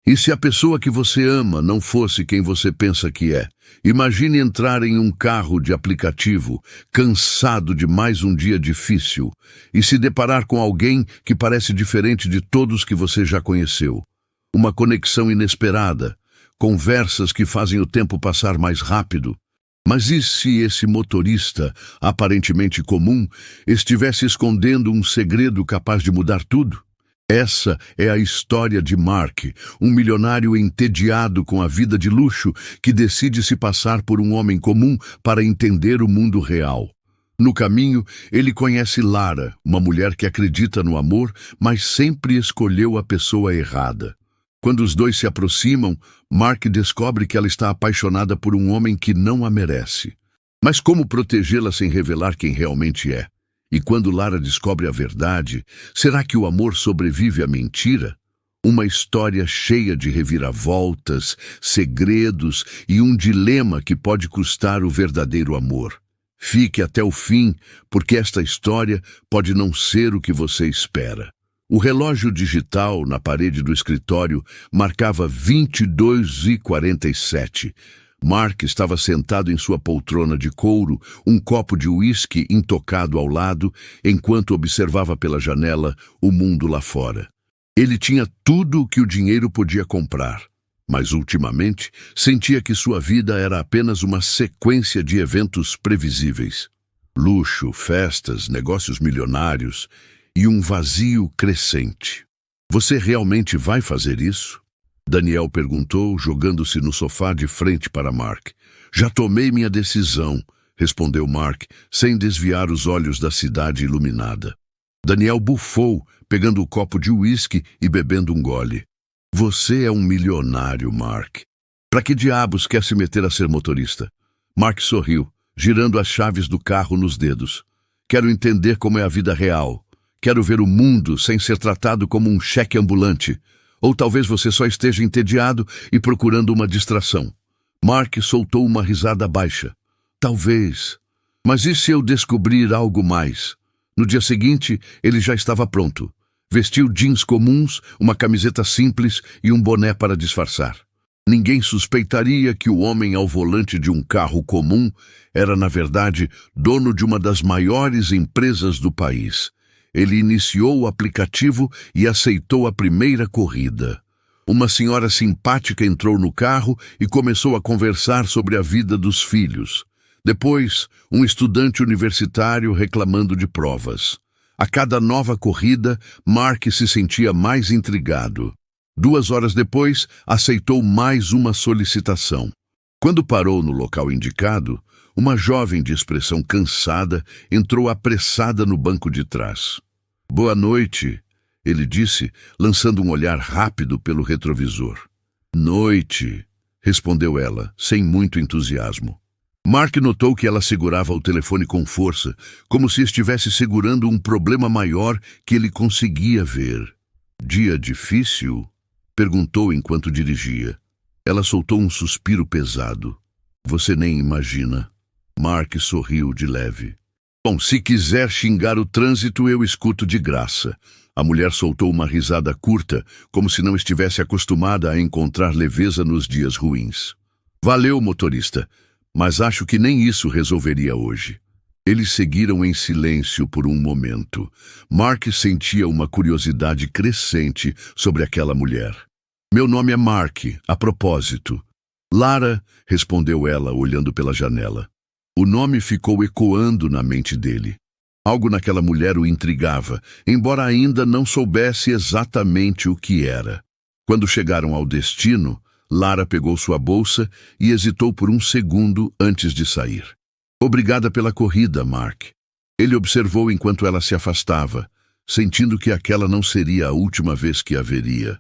E se a pessoa que você ama não fosse quem você pensa que é? Imagine entrar em um carro de aplicativo, cansado de mais um dia difícil, e se deparar com alguém que parece diferente de todos que você já conheceu. Uma conexão inesperada, conversas que fazem o tempo passar mais rápido. Mas e se esse motorista, aparentemente comum, estivesse escondendo um segredo capaz de mudar tudo? Essa é a história de Mark, um milionário entediado com a vida de luxo que decide se passar por um homem comum para entender o mundo real. No caminho, ele conhece Lara, uma mulher que acredita no amor, mas sempre escolheu a pessoa errada. Quando os dois se aproximam, Mark descobre que ela está apaixonada por um homem que não a merece. Mas como protegê-la sem revelar quem realmente é? E quando Lara descobre a verdade, será que o amor sobrevive à mentira? Uma história cheia de reviravoltas, segredos e um dilema que pode custar o verdadeiro amor. Fique até o fim, porque esta história pode não ser o que você espera. O relógio digital na parede do escritório marcava 22h47. Mark estava sentado em sua poltrona de couro, um copo de uísque intocado ao lado, enquanto observava pela janela o mundo lá fora. Ele tinha tudo o que o dinheiro podia comprar, mas ultimamente sentia que sua vida era apenas uma sequência de eventos previsíveis. Luxo, festas, negócios milionários e um vazio crescente. Você realmente vai fazer isso? Daniel perguntou, jogando-se no sofá de frente para Mark. Já tomei minha decisão, respondeu Mark, sem desviar os olhos da cidade iluminada. Daniel bufou, pegando o copo de uísque e bebendo um gole. Você é um milionário, Mark. Para que diabos quer se meter a ser motorista? Mark sorriu, girando as chaves do carro nos dedos. Quero entender como é a vida real. Quero ver o mundo sem ser tratado como um cheque ambulante. Ou talvez você só esteja entediado e procurando uma distração. Mark soltou uma risada baixa. Talvez. Mas e se eu descobrir algo mais? No dia seguinte, ele já estava pronto. Vestiu jeans comuns, uma camiseta simples e um boné para disfarçar. Ninguém suspeitaria que o homem ao volante de um carro comum era, na verdade, dono de uma das maiores empresas do país. Ele iniciou o aplicativo e aceitou a primeira corrida. Uma senhora simpática entrou no carro e começou a conversar sobre a vida dos filhos. Depois, um estudante universitário reclamando de provas. A cada nova corrida, Mark se sentia mais intrigado. 2 horas depois, aceitou mais uma solicitação. Quando parou no local indicado, uma jovem de expressão cansada entrou apressada no banco de trás. Boa noite, ele disse, lançando um olhar rápido pelo retrovisor. Noite, respondeu ela, sem muito entusiasmo. Mark notou que ela segurava o telefone com força, como se estivesse segurando um problema maior que ele conseguia ver. Dia difícil? Perguntou enquanto dirigia. Ela soltou um suspiro pesado. Você nem imagina. Mark sorriu de leve. Bom, se quiser xingar o trânsito, eu escuto de graça. A mulher soltou uma risada curta, como se não estivesse acostumada a encontrar leveza nos dias ruins. Valeu, motorista, mas acho que nem isso resolveria hoje. Eles seguiram em silêncio por um momento. Mark sentia uma curiosidade crescente sobre aquela mulher. Meu nome é Mark, a propósito. Lara, respondeu ela, olhando pela janela. O nome ficou ecoando na mente dele. Algo naquela mulher o intrigava, embora ainda não soubesse exatamente o que era. Quando chegaram ao destino, Lara pegou sua bolsa e hesitou por um segundo antes de sair. Obrigada pela corrida, Mark. Ele observou enquanto ela se afastava, sentindo que aquela não seria a última vez que a veria.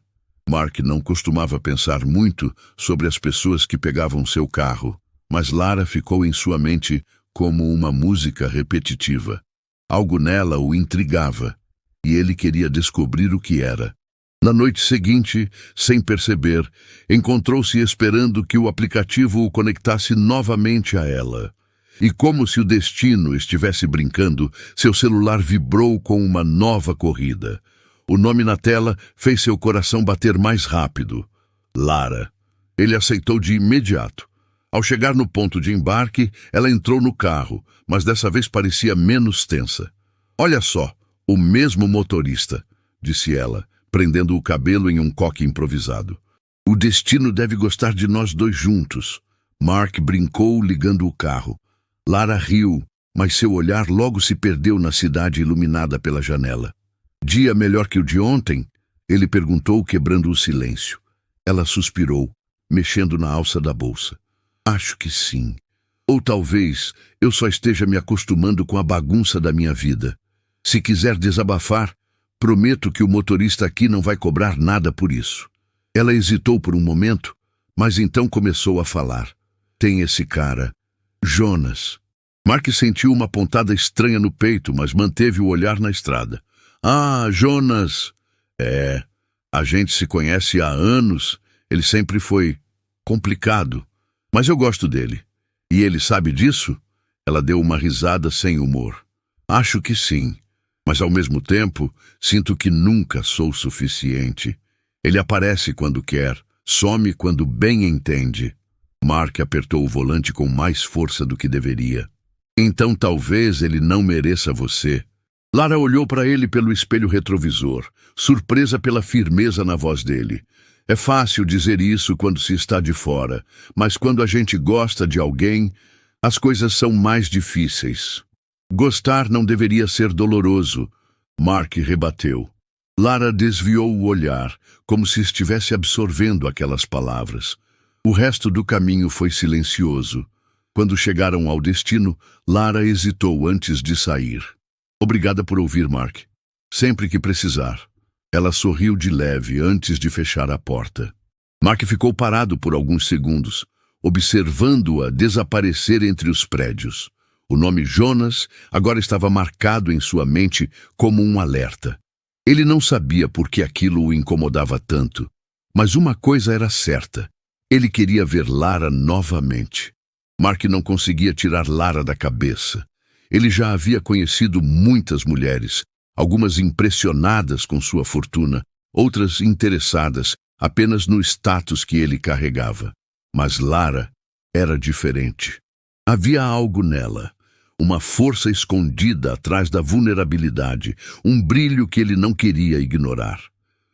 Mark não costumava pensar muito sobre as pessoas que pegavam seu carro, mas Lara ficou em sua mente como uma música repetitiva. Algo nela o intrigava, e ele queria descobrir o que era. Na noite seguinte, sem perceber, encontrou-se esperando que o aplicativo o conectasse novamente a ela. E como se o destino estivesse brincando, seu celular vibrou com uma nova corrida. O nome na tela fez seu coração bater mais rápido. Lara. Ele aceitou de imediato. Ao chegar no ponto de embarque, ela entrou no carro, mas dessa vez parecia menos tensa. Olha só, o mesmo motorista, disse ela, prendendo o cabelo em um coque improvisado. O destino deve gostar de nós dois juntos. Mark brincou, ligando o carro. Lara riu, mas seu olhar logo se perdeu na cidade iluminada pela janela. Dia melhor que o de ontem? Ele perguntou, quebrando o silêncio. Ela suspirou, mexendo na alça da bolsa. Acho que sim. Ou talvez eu só esteja me acostumando com a bagunça da minha vida. Se quiser desabafar, prometo que o motorista aqui não vai cobrar nada por isso. Ela hesitou por um momento, mas então começou a falar. Tem esse cara, Jonas. Mark sentiu uma pontada estranha no peito, mas manteve o olhar na estrada. Ah, Jonas! A gente se conhece há anos. Ele sempre foi complicado. Mas eu gosto dele. E ele sabe disso? Ela deu uma risada sem humor. Acho que sim. Mas ao mesmo tempo, sinto que nunca sou suficiente. Ele aparece quando quer, some quando bem entende. Mark apertou o volante com mais força do que deveria. Então talvez ele não mereça você. Lara olhou para ele pelo espelho retrovisor, surpresa pela firmeza na voz dele. É fácil dizer isso quando se está de fora, mas quando a gente gosta de alguém, as coisas são mais difíceis. Gostar não deveria ser doloroso, Mark rebateu. Lara desviou o olhar, como se estivesse absorvendo aquelas palavras. O resto do caminho foi silencioso. Quando chegaram ao destino, Lara hesitou antes de sair. Obrigada por ouvir, Mark. Sempre que precisar. Ela sorriu de leve antes de fechar a porta. Mark ficou parado por alguns segundos, observando-a desaparecer entre os prédios. O nome Jonas agora estava marcado em sua mente como um alerta. Ele não sabia por que aquilo o incomodava tanto, mas uma coisa era certa. Ele queria ver Lara novamente. Mark não conseguia tirar Lara da cabeça. Ele já havia conhecido muitas mulheres, algumas impressionadas com sua fortuna, outras interessadas apenas no status que ele carregava. Mas Lara era diferente. Havia algo nela, uma força escondida atrás da vulnerabilidade, um brilho que ele não queria ignorar.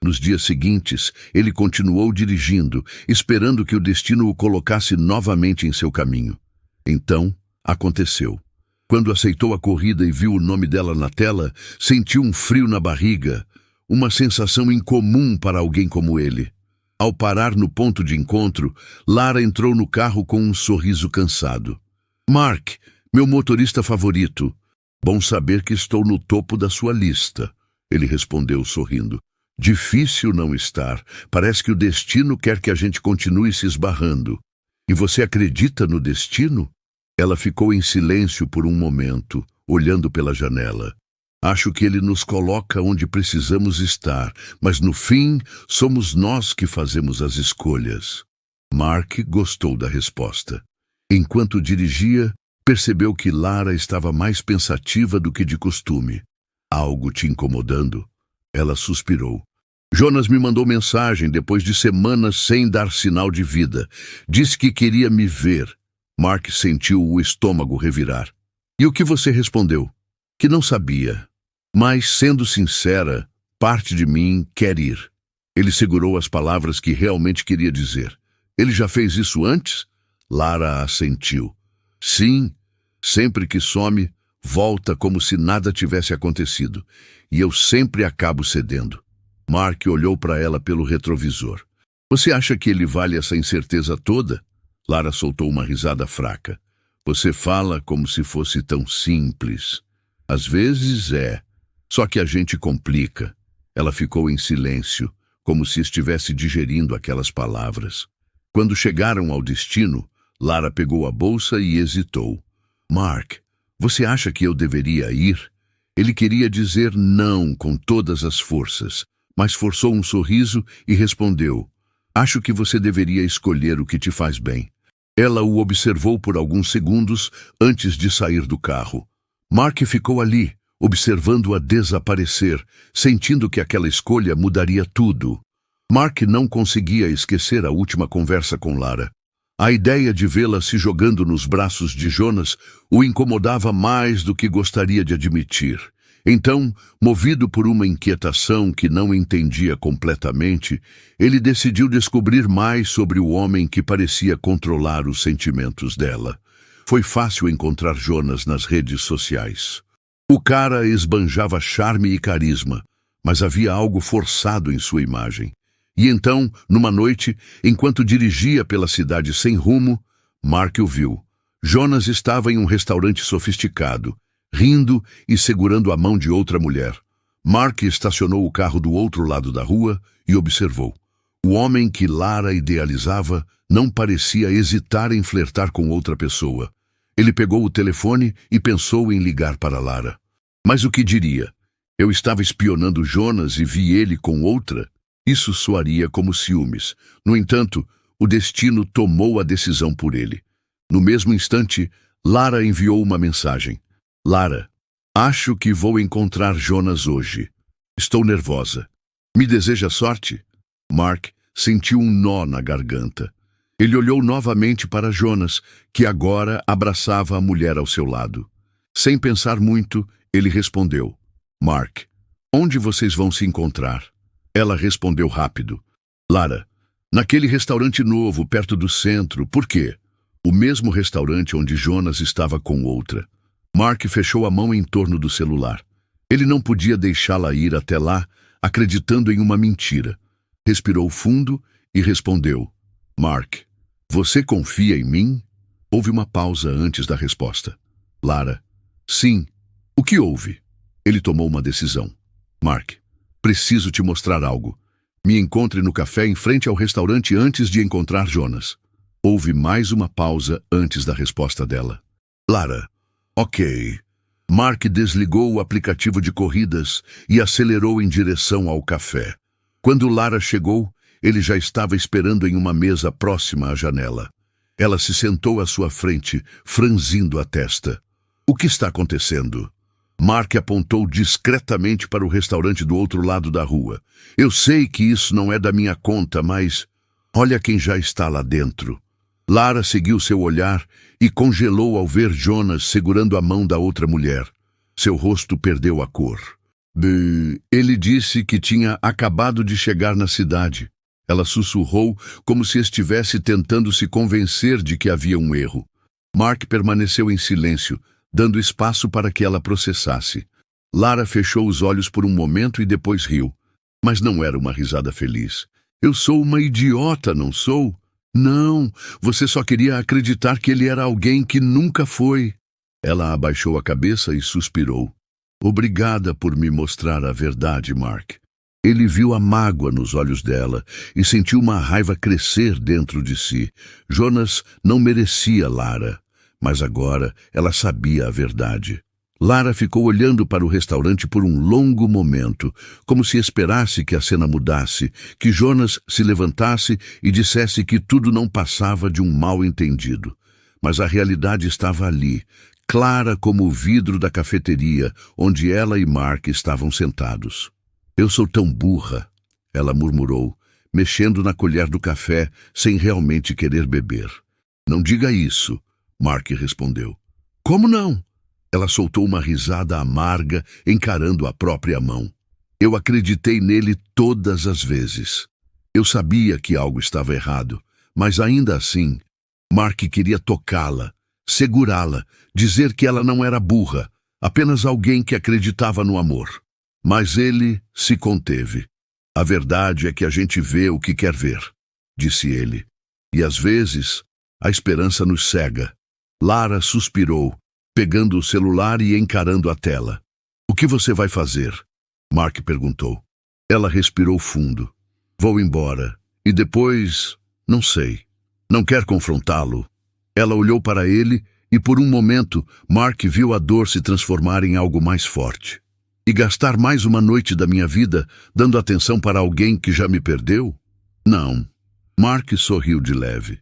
Nos dias seguintes, ele continuou dirigindo, esperando que o destino o colocasse novamente em seu caminho. Então, aconteceu. Quando aceitou a corrida e viu o nome dela na tela, sentiu um frio na barriga, uma sensação incomum para alguém como ele. Ao parar no ponto de encontro, Lara entrou no carro com um sorriso cansado. Mark, meu motorista favorito. Bom saber que estou no topo da sua lista, ele respondeu sorrindo. Difícil não estar. Parece que o destino quer que a gente continue se esbarrando. E você acredita no destino? Ela ficou em silêncio por um momento, olhando pela janela. Acho que ele nos coloca onde precisamos estar, mas no fim, somos nós que fazemos as escolhas. Mark gostou da resposta. Enquanto dirigia, percebeu que Lara estava mais pensativa do que de costume. Algo te incomodando? Ela suspirou. Jonas me mandou mensagem depois de semanas sem dar sinal de vida. Disse que queria me ver. Mark sentiu o estômago revirar. E o que você respondeu? Que não sabia. Mas, sendo sincera, parte de mim quer ir. Ele segurou as palavras que realmente queria dizer. Ele já fez isso antes? Lara assentiu. Sim, sempre que some, volta como se nada tivesse acontecido. E eu sempre acabo cedendo. Mark olhou para ela pelo retrovisor. Você acha que ele vale essa incerteza toda? Lara soltou uma risada fraca. Você fala como se fosse tão simples. Às vezes é. Só que a gente complica. Ela ficou em silêncio, como se estivesse digerindo aquelas palavras. Quando chegaram ao destino, Lara pegou a bolsa e hesitou. Mark, você acha que eu deveria ir? Ele queria dizer não com todas as forças, mas forçou um sorriso e respondeu. Acho que você deveria escolher o que te faz bem. Ela o observou por alguns segundos antes de sair do carro. Mark ficou ali, observando-a desaparecer, sentindo que aquela escolha mudaria tudo. Mark não conseguia esquecer a última conversa com Lara. A ideia de vê-la se jogando nos braços de Jonas o incomodava mais do que gostaria de admitir. Então, movido por uma inquietação que não entendia completamente, ele decidiu descobrir mais sobre o homem que parecia controlar os sentimentos dela. Foi fácil encontrar Jonas nas redes sociais. O cara esbanjava charme e carisma, mas havia algo forçado em sua imagem. E então, numa noite, enquanto dirigia pela cidade sem rumo, Mark o viu. Jonas estava em um restaurante sofisticado, rindo e segurando a mão de outra mulher. Mark estacionou o carro do outro lado da rua e observou. O homem que Lara idealizava não parecia hesitar em flertar com outra pessoa. Ele pegou o telefone e pensou em ligar para Lara. Mas o que diria? Eu estava espionando Jonas e vi ele com outra? Isso soaria como ciúmes. No entanto, o destino tomou a decisão por ele. No mesmo instante, Lara enviou uma mensagem. Lara, acho que vou encontrar Jonas hoje. Estou nervosa. Me deseja sorte? Mark sentiu um nó na garganta. Ele olhou novamente para Jonas, que agora abraçava a mulher ao seu lado. Sem pensar muito, ele respondeu. Mark, onde vocês vão se encontrar? Ela respondeu rápido. Lara, naquele restaurante novo, perto do centro. Por quê? O mesmo restaurante onde Jonas estava com outra. Mark fechou a mão em torno do celular. Ele não podia deixá-la ir até lá, acreditando em uma mentira. Respirou fundo e respondeu. Mark, você confia em mim? Houve uma pausa antes da resposta. Lara, sim. O que houve? Ele tomou uma decisão. Mark, preciso te mostrar algo. Me encontre no café em frente ao restaurante antes de encontrar Jonas. Houve mais uma pausa antes da resposta dela. Lara, ok. Mark desligou o aplicativo de corridas e acelerou em direção ao café. Quando Lara chegou, ele já estava esperando em uma mesa próxima à janela. Ela se sentou à sua frente, franzindo a testa. O que está acontecendo? Mark apontou discretamente para o restaurante do outro lado da rua. Eu sei que isso não é da minha conta, mas olha quem já está lá dentro. Lara seguiu seu olhar e congelou ao ver Jonas segurando a mão da outra mulher. Seu rosto perdeu a cor. Ele disse que tinha acabado de chegar na cidade. Ela sussurrou como se estivesse tentando se convencer de que havia um erro. Mark permaneceu em silêncio, dando espaço para que ela processasse. Lara fechou os olhos por um momento e depois riu. Mas não era uma risada feliz. Eu sou uma idiota, não sou? Não, você só queria acreditar que ele era alguém que nunca foi. Ela abaixou a cabeça e suspirou. Obrigada por me mostrar a verdade, Mark. Ele viu a mágoa nos olhos dela e sentiu uma raiva crescer dentro de si. Jonas não merecia Lara, mas agora ela sabia a verdade. Lara ficou olhando para o restaurante por um longo momento, como se esperasse que a cena mudasse, que Jonas se levantasse e dissesse que tudo não passava de um mal-entendido. Mas a realidade estava ali, clara como o vidro da cafeteria, onde ela e Mark estavam sentados. Eu sou tão burra, ela murmurou, mexendo na colher do café sem realmente querer beber. Não diga isso, Mark respondeu. Como não? Ela soltou uma risada amarga, encarando a própria mão. Eu acreditei nele todas as vezes. Eu sabia que algo estava errado, mas ainda assim, Mark queria tocá-la, segurá-la, dizer que ela não era burra, apenas alguém que acreditava no amor. Mas ele se conteve. A verdade é que a gente vê o que quer ver, disse ele. E às vezes, a esperança nos cega. Lara suspirou, pegando o celular e encarando a tela. O que você vai fazer? Mark perguntou. Ela respirou fundo. Vou embora. E depois, não sei. Não quer confrontá-lo? Ela olhou para ele e por um momento Mark viu a dor se transformar em algo mais forte. E gastar mais uma noite da minha vida dando atenção para alguém que já me perdeu? Não. Mark sorriu de leve.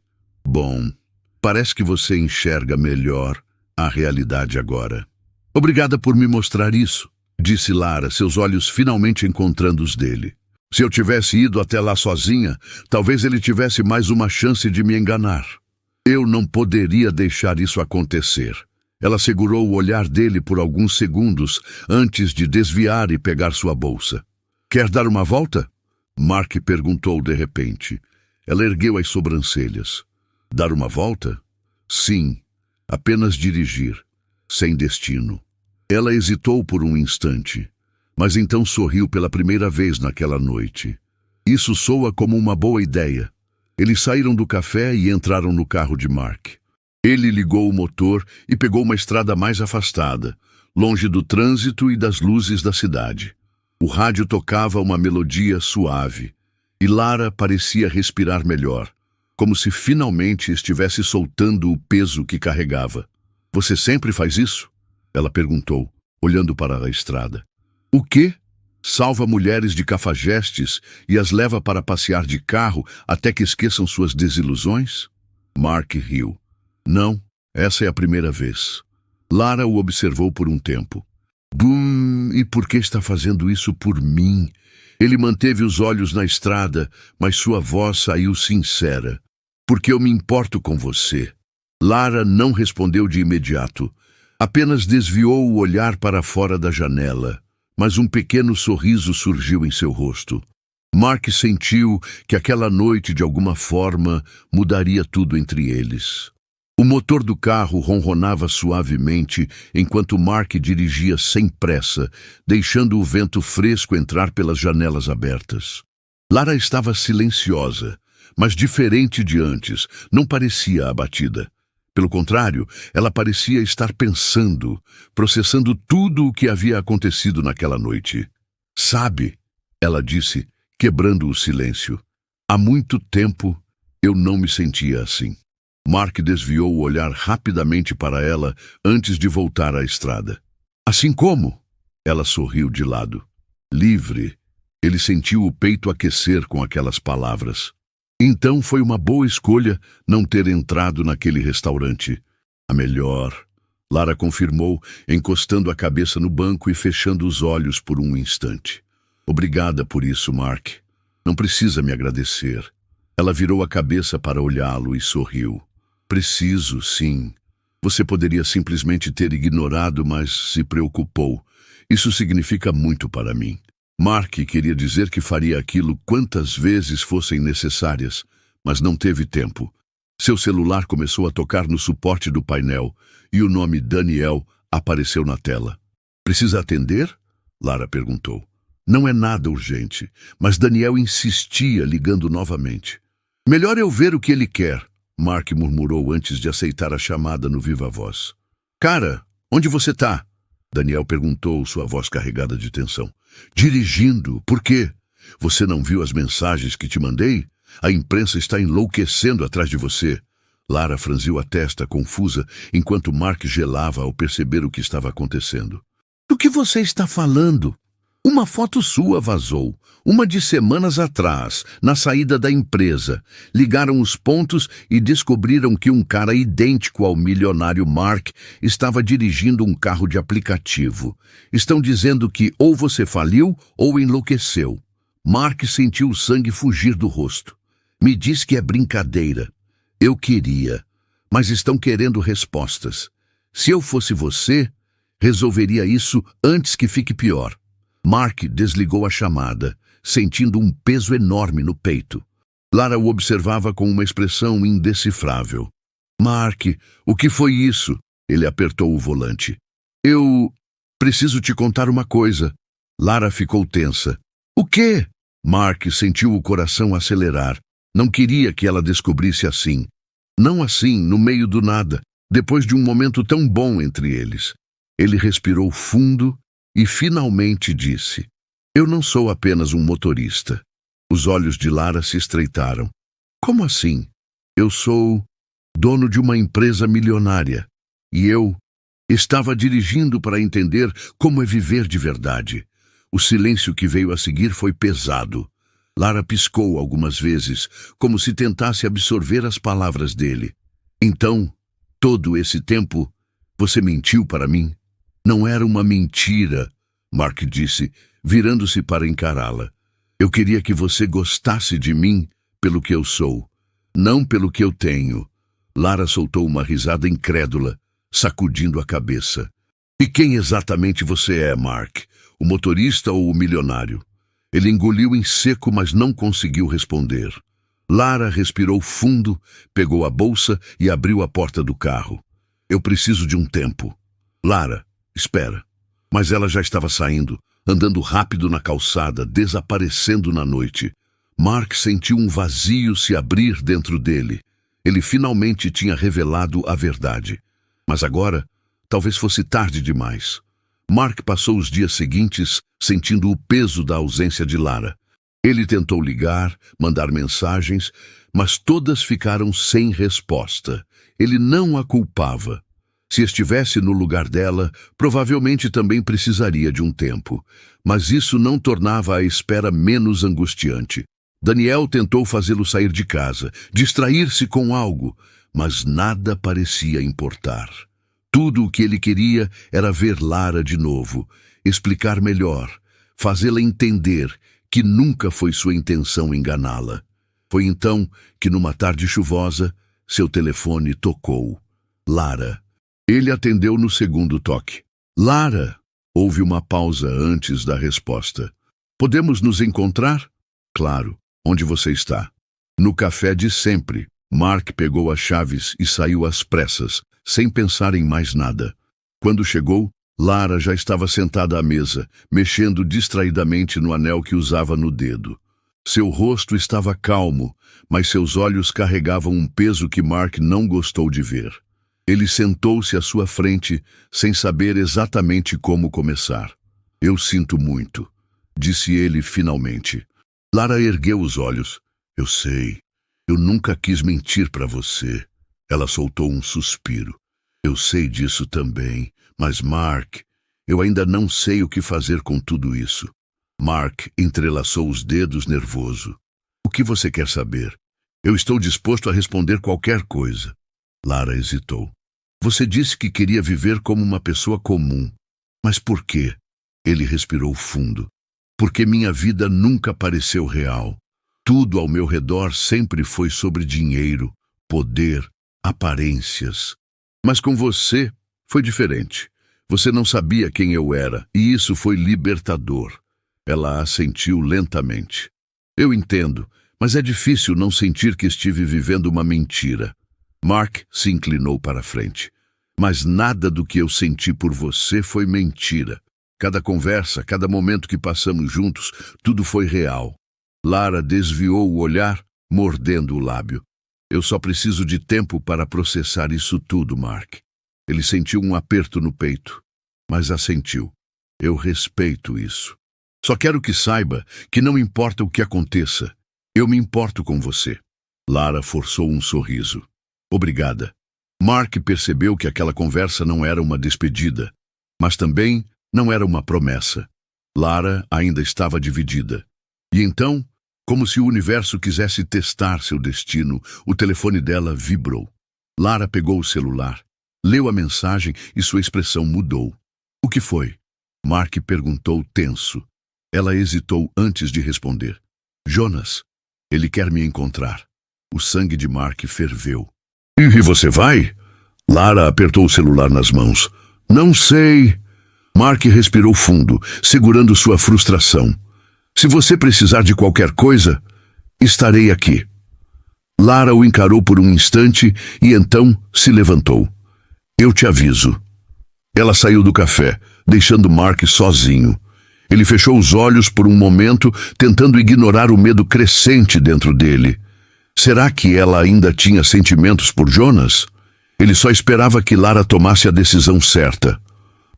Bom, parece que você enxerga melhor a realidade agora. Obrigada por me mostrar isso, disse Lara, seus olhos finalmente encontrando os dele. Se eu tivesse ido até lá sozinha, talvez ele tivesse mais uma chance de me enganar. Eu não poderia deixar isso acontecer. Ela segurou o olhar dele por alguns segundos antes de desviar e pegar sua bolsa. Quer dar uma volta? Mark perguntou de repente. Ela ergueu as sobrancelhas. Dar uma volta? Sim, apenas dirigir, sem destino. Ela hesitou por um instante, mas então sorriu pela primeira vez naquela noite. Isso soa como uma boa ideia. Eles saíram do café e entraram no carro de Mark. Ele ligou o motor e pegou uma estrada mais afastada, longe do trânsito e das luzes da cidade. O rádio tocava uma melodia suave, e Lara parecia respirar melhor, como se finalmente estivesse soltando o peso que carregava. Você sempre faz isso? Ela perguntou, olhando para a estrada. O quê? Salva mulheres de cafajestes e as leva para passear de carro até que esqueçam suas desilusões? Mark riu. Não, essa é a primeira vez. Lara o observou por um tempo. E por que está fazendo isso por mim? Ele manteve os olhos na estrada, mas sua voz saiu sincera. Porque eu me importo com você. Lara não respondeu de imediato. Apenas desviou o olhar para fora da janela, mas um pequeno sorriso surgiu em seu rosto. Mark sentiu que aquela noite, de alguma forma, mudaria tudo entre eles. O motor do carro ronronava suavemente enquanto Mark dirigia sem pressa, deixando o vento fresco entrar pelas janelas abertas. Lara estava silenciosa, mas diferente de antes, não parecia abatida. Pelo contrário, ela parecia estar pensando, processando tudo o que havia acontecido naquela noite. Sabe, ela disse, quebrando o silêncio, há muito tempo eu não me sentia assim. Mark desviou o olhar rapidamente para ela antes de voltar à estrada. Assim como? Ela sorriu de lado. Livre. Ele sentiu o peito aquecer com aquelas palavras. Então foi uma boa escolha não ter entrado naquele restaurante. A melhor. Lara confirmou, encostando a cabeça no banco e fechando os olhos por um instante. Obrigada por isso, Mark. Não precisa me agradecer. Ela virou a cabeça para olhá-lo e sorriu. Preciso, sim. Você poderia simplesmente ter ignorado, mas se preocupou. Isso significa muito para mim. Mark queria dizer que faria aquilo quantas vezes fossem necessárias, mas não teve tempo. Seu celular começou a tocar no suporte do painel e o nome Daniel apareceu na tela. Precisa atender? Lara perguntou. Não é nada urgente, mas Daniel insistia ligando novamente. Melhor eu ver o que ele quer, Mark murmurou antes de aceitar a chamada no viva-voz. Cara, onde você tá? Daniel perguntou, sua voz carregada de tensão. Dirigindo. Por quê? Você não viu as mensagens que te mandei? A imprensa está enlouquecendo atrás de você. Lara franziu a testa, confusa, enquanto Mark gelava ao perceber o que estava acontecendo. Do que você está falando? Uma foto sua vazou, uma de semanas atrás, na saída da empresa. Ligaram os pontos e descobriram que um cara idêntico ao milionário Mark estava dirigindo um carro de aplicativo. Estão dizendo que ou você faliu ou enlouqueceu. Mark sentiu o sangue fugir do rosto. Me diz que é brincadeira. Eu queria, mas estão querendo respostas. Se eu fosse você, resolveria isso antes que fique pior. Mark desligou a chamada, sentindo um peso enorme no peito. Lara o observava com uma expressão indecifrável. Mark, o que foi isso? Ele apertou o volante. Eu preciso te contar uma coisa. Lara ficou tensa. O quê? Mark sentiu o coração acelerar. Não queria que ela descobrisse assim. Não assim, no meio do nada, depois de um momento tão bom entre eles. Ele respirou fundo e finalmente disse: Eu não sou apenas um motorista. Os olhos de Lara se estreitaram. Como assim? Eu sou dono de uma empresa milionária. E eu estava dirigindo para entender como é viver de verdade. O silêncio que veio a seguir foi pesado. Lara piscou algumas vezes, como se tentasse absorver as palavras dele. Então, todo esse tempo, você mentiu para mim? Não era uma mentira, Mark disse, virando-se para encará-la. Eu queria que você gostasse de mim pelo que eu sou, não pelo que eu tenho. Lara soltou uma risada incrédula, sacudindo a cabeça. E quem exatamente você é, Mark? O motorista ou o milionário? Ele engoliu em seco, mas não conseguiu responder. Lara respirou fundo, pegou a bolsa e abriu a porta do carro. Eu preciso de um tempo. Lara, espera. Mas ela já estava saindo, andando rápido na calçada, desaparecendo na noite. Mark sentiu um vazio se abrir dentro dele. Ele finalmente tinha revelado a verdade. Mas agora, talvez fosse tarde demais. Mark passou os dias seguintes sentindo o peso da ausência de Lara. Ele tentou ligar, mandar mensagens, mas todas ficaram sem resposta. Ele não a culpava. Se estivesse no lugar dela, provavelmente também precisaria de um tempo. Mas isso não tornava a espera menos angustiante. Daniel tentou fazê-lo sair de casa, distrair-se com algo, mas nada parecia importar. Tudo o que ele queria era ver Lara de novo, explicar melhor, fazê-la entender que nunca foi sua intenção enganá-la. Foi então que, numa tarde chuvosa, seu telefone tocou. Lara. Ele atendeu no segundo toque. Lara! Houve uma pausa antes da resposta. Podemos nos encontrar? Claro. Onde você está? No café de sempre. Mark pegou as chaves e saiu às pressas, sem pensar em mais nada. Quando chegou, Lara já estava sentada à mesa, mexendo distraidamente no anel que usava no dedo. Seu rosto estava calmo, mas seus olhos carregavam um peso que Mark não gostou de ver. Ele sentou-se à sua frente, sem saber exatamente como começar. Eu sinto muito, disse ele finalmente. Lara ergueu os olhos. Eu sei. Eu nunca quis mentir para você. Ela soltou um suspiro. Eu sei disso também. Mas, Mark, eu ainda não sei o que fazer com tudo isso. Mark entrelaçou os dedos nervoso. O que você quer saber? Eu estou disposto a responder qualquer coisa. Lara hesitou. Você disse que queria viver como uma pessoa comum. Mas por quê? Ele respirou fundo. Porque minha vida nunca pareceu real. Tudo ao meu redor sempre foi sobre dinheiro, poder, aparências. Mas com você foi diferente. Você não sabia quem eu era, e isso foi libertador. Ela assentiu lentamente. Eu entendo, mas é difícil não sentir que estive vivendo uma mentira. Mark se inclinou para a frente. Mas nada do que eu senti por você foi mentira. Cada conversa, cada momento que passamos juntos, tudo foi real. Lara desviou o olhar, mordendo o lábio. Eu só preciso de tempo para processar isso tudo, Mark. Ele sentiu um aperto no peito, mas assentiu. Eu respeito isso. Só quero que saiba que não importa o que aconteça, eu me importo com você. Lara forçou um sorriso. Obrigada. Mark percebeu que aquela conversa não era uma despedida, mas também não era uma promessa. Lara ainda estava dividida. E então, como se o universo quisesse testar seu destino, o telefone dela vibrou. Lara pegou o celular, leu a mensagem e sua expressão mudou. O que foi? Mark perguntou tenso. Ela hesitou antes de responder. Jonas, ele quer me encontrar. O sangue de Mark ferveu. E você vai? Lara apertou o celular nas mãos. Não sei. Mark respirou fundo, segurando sua frustração. Se você precisar de qualquer coisa, estarei aqui. Lara o encarou por um instante e então se levantou. Eu te aviso. Ela saiu do café, deixando Mark sozinho. Ele fechou os olhos por um momento, tentando ignorar o medo crescente dentro dele. Será que ela ainda tinha sentimentos por Jonas? Ele só esperava que Lara tomasse a decisão certa.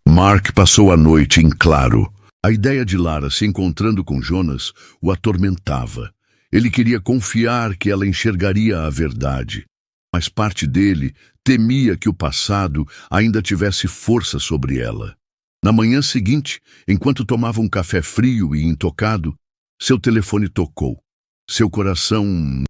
Mark passou a noite em claro. A ideia de Lara se encontrando com Jonas o atormentava. Ele queria confiar que ela enxergaria a verdade, mas parte dele temia que o passado ainda tivesse força sobre ela. Na manhã seguinte, enquanto tomava um café frio e intocado, seu telefone tocou. Seu coração